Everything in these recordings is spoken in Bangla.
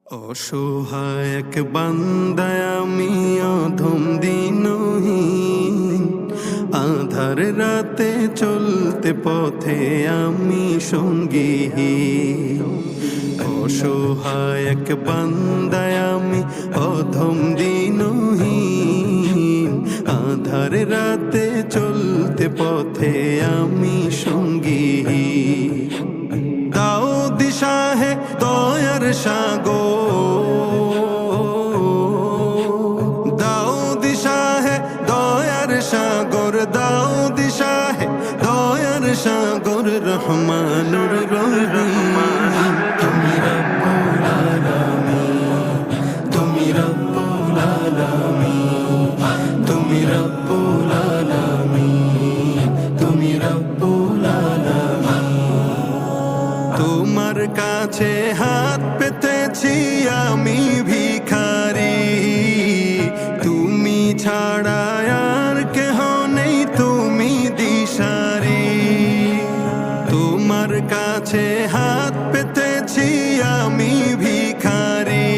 অসহায় এক বান্দায় আমি অধম দিনহীন, আধার রাতে চলতে পথে আমি সঙ্গীহীন। অসহায় এক বান্দায় আমি অধম দিনহীন, আধার রাতে চলতে পথে আমি সঙ্গীহীন। দাও দিশা হে দয়ার সাগর, দাও দিশা হে দয়ার সাগর, দাও দিশা হে দয়ার সাগর, রহমানুর রহিম। তুমি রব্বুল আলামিন, তুমি রব্বুল আলামিন, তুমি রব্বুল আলামিন, তুমি রব্বুল আলামিন। তোমার কাছে হাত পেতেছি আমি ভিখারি, তুমি ছাড়া আর কেহ নেই, তুমি দিশারি। তোমার কাছে হাত পেতেছি আমি ভিখারি,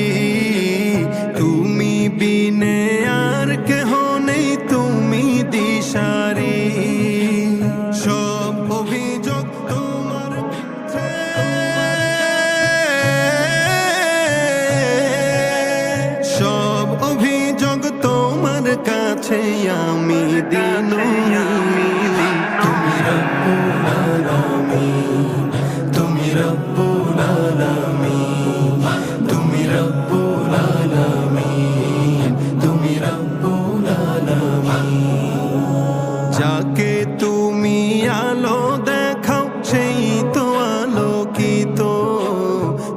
তুমি বিনে আর কেহ নেই, তুমি দিশারি। সব অভিযোগ তোমার কাছে, সব অভিযোগ তোমার কাছে আমি দিনহীন। তুমি রব্বুল আলামিন, তুমি রব্বুল আলামিন, তুমি রব্বুল আলামিন, তুমি রব্বুল আলামিন। যাকে তুমি আলো দেখাও সেই তো আলোকিত,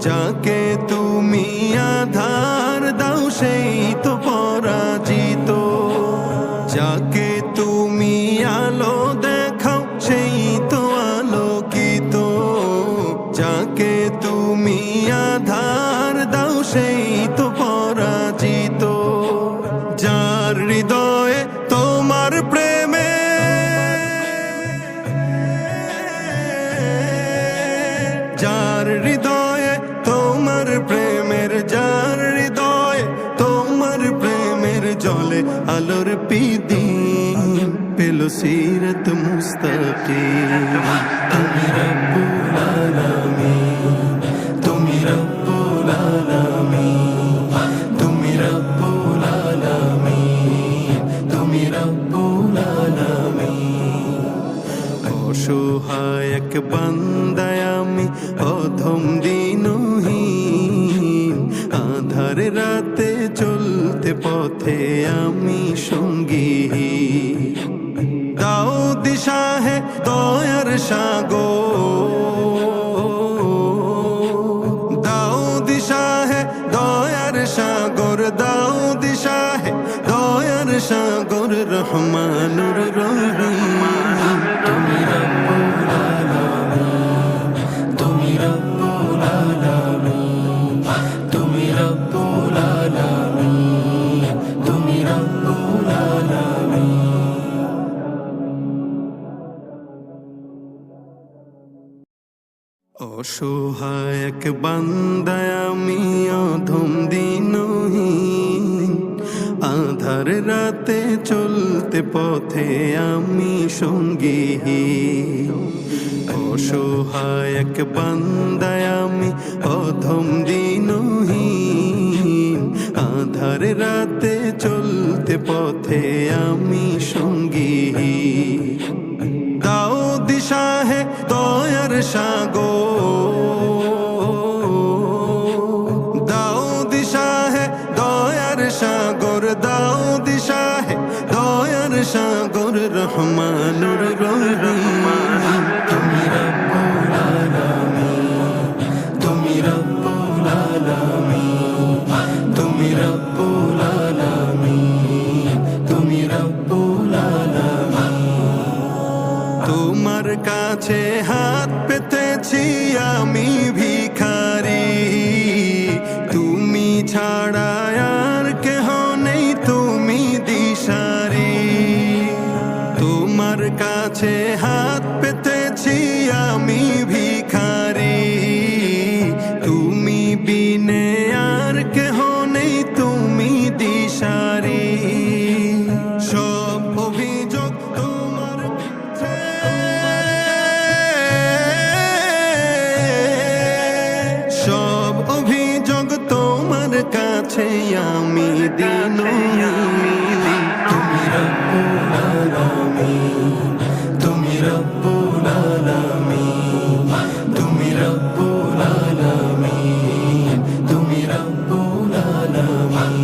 যাকে তুমি আধার দাও সেই তো পরাজিত। যাকে তুমি আলো দেখাও সেই তো আলোকিত, যাকে তুমি আধার দাও সেই তো পরাজিত। যার হৃদয়ে তোমার প্রেমে, যার হৃদয়ে তোমার প্রেমের, যার হৃদয়ে তোমার প্রেমের জলে আলোর পিদিন পেল সিরত মুস্তাকিম। তুমি রব্বুল আলামিন, তুমি রব্বুল আলামিন, তুমি রব্বুল আলামিন, তুমি রব্বুল আলামিন। অসহায় এক বান্দায় আমি অধম দিনহীন, আধার রাতে চলতে পথে আমি সঙ্গীহীন। দাও দিশা হে দয়ার সাগর, দাও দিশা হে দয়ার সাগর, দাও দিশা হে দয়ার সাগর, রহমানুর রহিম। তুমি রব্বুল আলামিন, তুমি রব্বুল আলামিন, তুমি রব্বুল আলামিন, তুমি রব্বুল আলামিন। অসহায় এক বান্দায় আমি অধম দিনহীন, আধার রাতে চলতে পথে আমি সঙ্গীহীন। অসহায় এক বান্দায় আমি অধম দিনহীন, আধার রাতে চলতে পথে আমি সঙ্গীহীন। দাও দিশা হে দয়ার সাগর, দাও দিশা হে দয়ার সাগর, দাও দিশা হে দয়ার সাগর, রহমানুর রহিম। তুমি রব্বুল আলামিন, তুমি রব্বুল আলামিন, তুমি রব্বুল আলামিন, তুমি রব্বুল আলামিন। তোমার কাছে হাত পেতেছি আমি ভিখারি, তুমি ছাড়া আর কেহ নেই, তুমি দিশারি। তোমার কাছে হাত দিনুমিন তুমি রব্বুল আলামিন তুমি রব্বুল আলামিন তুমি রব্বুল আলামিন তুমি রব্বুল আলামিন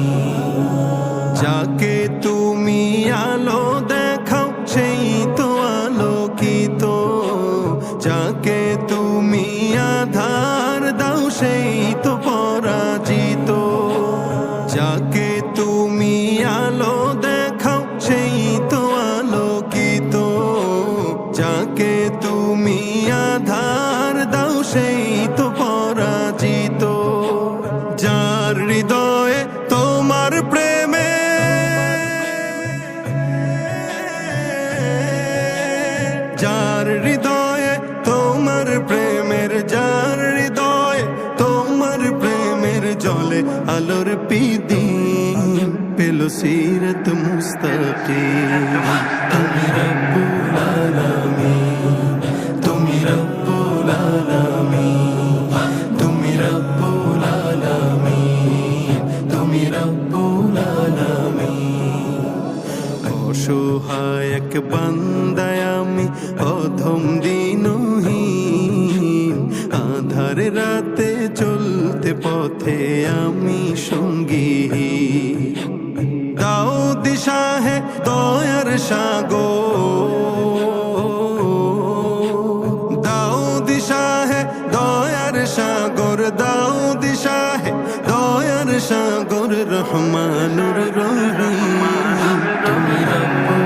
যাকে তুমি আলো দেখাও সেই তো আলোকিত যাকে তুমি আধার দাও সেই তো পরাজিত যাকে তুমি আলো দেখাও সেই তো আলোকিত যাকে তুমি আধার দাও সেই তো পরাজিত যার হৃদয়ে তোমার প্রেমে যার হৃদয়ে তোমার প্রেমের যার হৃদয়ে তোমার প্রেমের জলে আলোর পিদিন পেল সিরত মুস্তাকিম তুমি রব্বুল আলামিন তুমি রব্বুল আলামিন তুমি রব্বুল আলামিন তুমি রব্বুল আলামিন অসহায় এক বান্দায় আমি অধম দিনহীন আধার রাতে চলতে পথে আমি সঙ্গী দাও দিশা হে দয়ার সাগর দাও দিশা হে দয়ার সাগর দাও দিশা হে দয়ার সাগর রহমানুর রহিম তুমি রব্বুল